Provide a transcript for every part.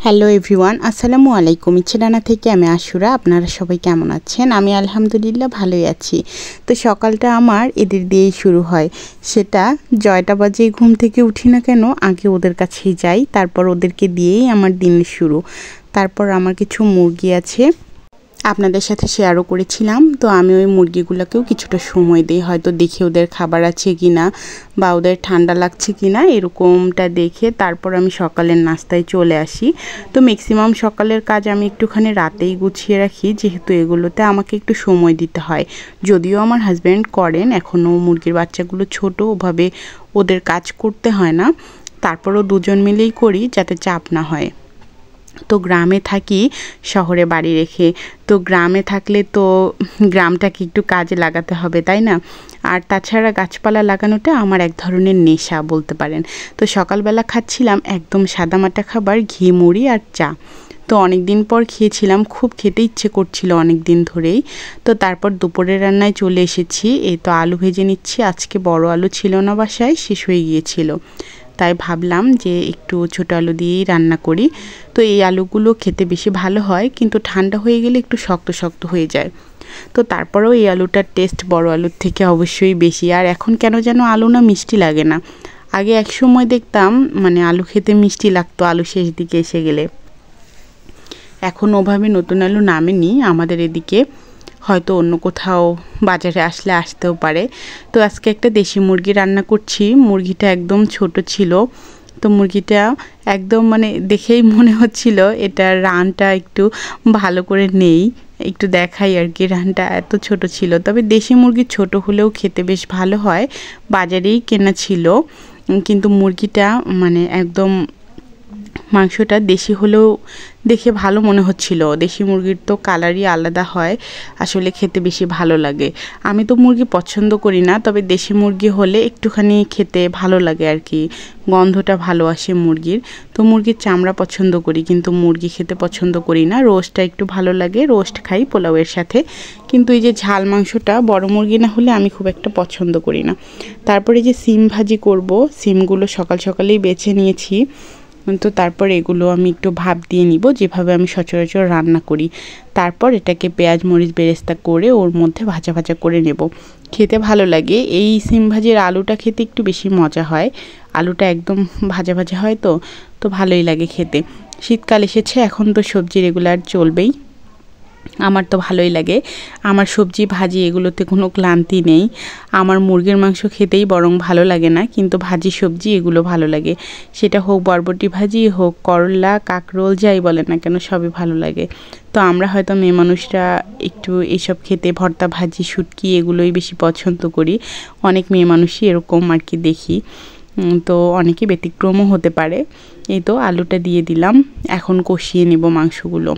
Hello everyone, আসসালামু আলাইকুম। ইচ্ছেডানা থেকে আমি আশুরা। আপনারা সবাই কেমন আছেন? আমি আলহামদুলিল্লাহ ভালোই আছি। তো সকালটা আমার এদের দিয়েই শুরু হয়। সেটা জয়টা বাজে ঘুম থেকে উঠি না কেন, আগে ওদের কাছেই যাই, তারপর ওদেরকে দিয়েই আমার দিনের শুরু। তারপর আমার কিছু মুরগি আছে, আপনাদের সাথে শেয়ারও করেছিলাম। তো আমি ওই মুরগিগুলোকেও কিছুটা সময় দিই, হয়তো দেখি ওদের খাবার আছে কি না বা ওদের ঠান্ডা লাগছে কি না, এরকমটা দেখে তারপর আমি সকালের নাস্তায় চলে আসি। তো ম্যাক্সিমাম সকালের কাজ আমি একটুখানি রাতেই গুছিয়ে রাখি, যেহেতু এগুলোতে আমাকে একটু সময় দিতে হয়। যদিও আমার হাজব্যান্ড করেন, এখনও মুরগির বাচ্চাগুলো ছোট, ওভাবে ওদের কাজ করতে হয় না, তারপরও দুজন মিলেই করি যাতে চাপ না হয়। তো গ্রামে থাকি শহরে বাড়ি রেখে, তো গ্রামে থাকলে তো গ্রামটাকে একটু কাজে লাগাতে হবে, তাই না? আর তাছাড়া গাছপালা লাগানোটা আমার এক ধরনের নেশা বলতে পারেন। তো সকালবেলা খাচ্ছিলাম একদম সাদামাটা খাবার, ঘি মুড়ি আর চা। তো অনেক দিন পর খেয়েছিলাম, খুব খেতে ইচ্ছে করছিল অনেক দিন ধরেই। তো তারপর দুপুরের রান্নায় চলে এসেছি। এই তো আলু ভেজে নিচ্ছি, আজকে বড় আলু ছিল না বাসায়, শেষ হয়ে গিয়েছিল, তাই ভাবলাম যে একটু ছোটো আলু দিয়েই রান্না করি। তো এই আলুগুলো খেতে বেশি ভালো হয়, কিন্তু ঠান্ডা হয়ে গেলে একটু শক্ত শক্ত হয়ে যায়। তো তারপরেও এই আলুটার টেস্ট বড় আলুর থেকে অবশ্যই বেশি। আর এখন কেন যেন আলু না মিষ্টি লাগে না। আগে এক সময় দেখতাম মানে আলু খেতে মিষ্টি লাগতো আলু শেষ দিকে এসে গেলে। এখন ওভাবে নতুন আলু নামেনি আমাদের এদিকে, হয়তো অন্য কোথাও বাজারে আসলে আসতেও পারে। তো আজকে একটা দেশি মুরগি রান্না করছি। মুরগিটা একদম ছোট ছিল, তো মুরগিটা একদম মানে দেখেই মনে হচ্ছিল এটার রানটা একটু ভালো করে নেই, একটু দেখাই আর কি। রানটা এত ছোট ছিল, তবে দেশি মুরগি ছোট হলেও খেতে বেশ ভালো হয়। বাজারেই কেনা ছিল, কিন্তু মুরগিটা মানে একদম মাংসটা দেশি হলেও দেখে ভালো মনে হচ্ছিল। দেশি মুরগির তো কালারই আলাদা হয়, আসলে খেতে বেশি ভালো লাগে। আমি তো মুরগি পছন্দ করি না, তবে দেশি মুরগি হলে একটুখানি খেতে ভালো লাগে আর কি, গন্ধটা ভালো আসে মুরগির। তো মুরগির চামড়া পছন্দ করি, কিন্তু মুরগি খেতে পছন্দ করি না। রোস্টটা একটু ভালো লাগে, রোস্ট খাই পোলাওয়ের সাথে, কিন্তু এই যে ঝাল মাংসটা বড় মুরগি না হলে আমি খুব একটা পছন্দ করি না। তারপরে যে সিম ভাজি করব, সিমগুলো সকাল সকালেই বেছে নিয়েছি। তো তারপর এগুলো আমি একটু ভাপ দিয়ে নিব, যেভাবে আমি সচরাচর রান্না করি। তারপর এটাকে পেঁয়াজ মরিচ বেরেস্তা করে ওর মধ্যে ভাজা ভাজা করে নেব, খেতে ভালো লাগে। এই সিম ভাজির আলুটা খেতে একটু বেশি মজা হয়, আলুটা একদম ভাজা ভাজা হয়, তো ভালোই লাগে খেতে। শীতকাল এসেছে, এখন তো সবজি রেগুলার চলবেই, আমার তো ভালোই লাগে। আমার সবজি ভাজি এগুলোতে কোনো ক্লান্তি নেই। আমার মুরগির মাংস খেতেই বরং ভালো লাগে না, কিন্তু ভাজি সবজি এগুলো ভালো লাগে। সেটা হোক বরবটি ভাজি, হোক করলা, কাঁকরোল, যাই বলে না কেন সবই ভালো লাগে। তো আমরা হয়তো মেয়ে মানুষরা একটু এইসব খেতে, ভর্তা ভাজি শুটকি এগুলোই বেশি পছন্দ করি। অনেক মেয়ে মানুষই এরকম আর কি দেখি, তো অনেকে ব্যতিক্রমও হতে পারে। এই তো আলুটা দিয়ে দিলাম, এখন কষিয়ে নেব মাংসগুলো।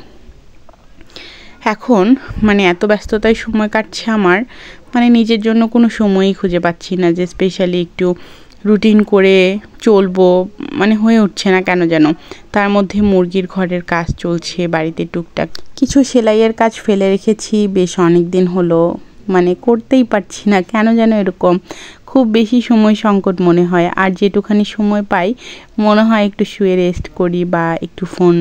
এখন মানে এত ব্যস্ততায় সময় কাটছে আমার, মানে নিজের জন্য কোনো সময়ই খুঁজে পাচ্ছি না যে স্পেশালি একটু রুটিন করে চলবো, মানে হয়ে উঠছে না কেন যেন। তার মধ্যে মুরগির ঘরের কাজ চলছে, বাড়িতে টুকটাক কিছু সেলাইয়ের কাজ ফেলে রেখেছি বেশ অনেক দিন হলো, মানে করতেই পারছি না কেন যেন এরকম। খুব বেশি সময় সংকট মনে হয়, আর যেটুখানি সময় পাই মনে হয় একটু শুয়ে রেস্ট করি বা একটু ফোন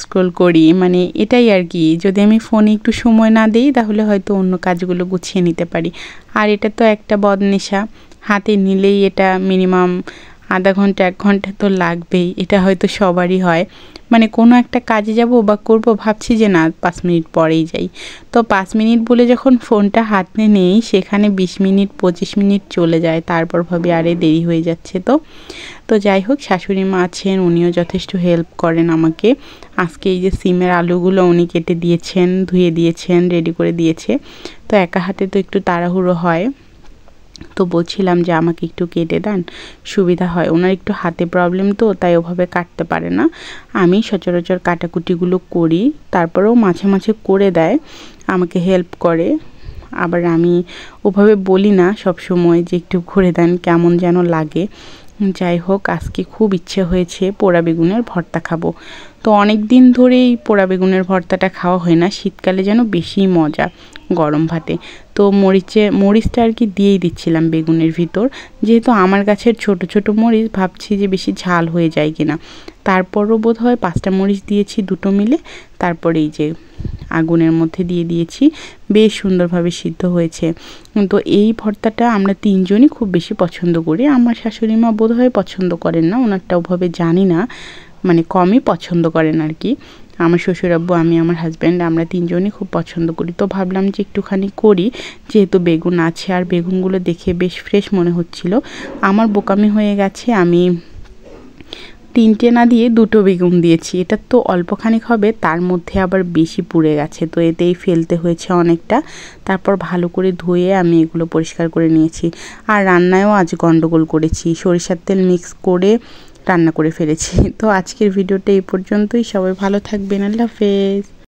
স্ক্রল করি, মানে এটাই আর কি। যদি আমি ফোনে একটু সময় না দিই তাহলে হয়তো অন্য কাজগুলো গুছিয়ে নিতে পারি। আর এটা তো একটা বদনেশা, হাতে নিলেই এটা মিনিমাম আধা ঘন্টা 1 ঘন্টা তো লাগবেই, এটা হয়তো সবারই হয়। মানে কোনো একটা কাজে যাব বা করব, ভাবছি যে না 5 মিনিট পরেই যাই, তো 5 মিনিট বলে যখন ফোনটা হাতে নেই সেখানে 20 মিনিট 25 মিনিট চলে যায়, তারপর ভাবি আরে দেরি হয়ে যাচ্ছে। তো যাই হোক, শাশুড়ি মা আছেন, উনিও যথেষ্ট হেল্প করেন আমাকে। আজকে এই যে সিমের আলুগুলো উনি কেটে দিয়েছেন, ধুয়ে দিয়েছেন, রেডি করে দিয়েছে। তো একা হাতে তো একটু তাড়াহুড়ো হয়, তো বলছিলাম যে আমাকে একটু কেটে দেন, সুবিধা হয়। ওনার একটু হাতে প্রবলেম, তো তাই ওভাবে কাটতে পারে না। আমি সচরাচর কাটাকুটিগুলো করি, তারপরেও মাঝে মাঝে করে দেয়, আমাকে হেল্প করে। আবার আমি ওভাবে বলি না সব সময় যে একটু করে দেন, কেমন যেন লাগে। যাই হোক, আজকে খুব ইচ্ছে হয়েছে পোড়া বেগুনের ভর্তা খাবো। তো অনেক দিন ধরেই পোড়া বেগুনের ভর্তাটা খাওয়া হয় না, শীতকালে যেন বেশি মজা গরম ভাতে। তো মরিচটা আর কি দিয়েই দিচ্ছিলাম বেগুনের ভিতর, যেহেতু আমার গাছের ছোট ছোট মরিচ, ভাবছি যে বেশি ঝাল হয়ে যায় কিনা। তারপরও বোধ হয় 5টা মরিচ দিয়েছি দুটো মিলে। তারপরে এই যে আগুনের মধ্যে দিয়ে দিয়েছি, বেশ সুন্দরভাবে সিদ্ধ হয়েছে। তো এই ভর্তাটা আমরা 3জনই খুব বেশি পছন্দ করি। আমার শাশুড়ি মা বোধ হয় পছন্দ করেন না, ওনারটা ওভাবে জানি না, মানে কমই পছন্দ করেন আর কি। আমার শ্বশুর আব্বু, আমি, আমার হাজব্যান্ড, আমরা 3জনই খুব পছন্দ করি। তো ভাবলাম যে একটুখানি করি, যেহেতু বেগুন আছে আর বেগুনগুলো দেখে বেশ ফ্রেশ মনে হচ্ছিল। আমার বোকামি হয়ে গেছে, আমি 3টে না দিয়ে 2টো বেগুন দিয়েছি। এটা তো অল্পখানিক হবে, তার মধ্যে আবার বেশি পুড়ে গেছে, তো এতেই ফেলতে হয়েছে অনেকটা। তারপর ভালো করে ধুয়ে আমি এগুলো পরিষ্কার করে নিয়েছি। আর রান্নায়ও আজ গন্ডগোল করেছি, সরিষার তেল মিক্স করে রান্না করে ফেলেছি। তো আজকের ভিডিওটা এই পর্যন্তই। সবাই ভালো থাকবেন, আল্লাহ হাফেজ।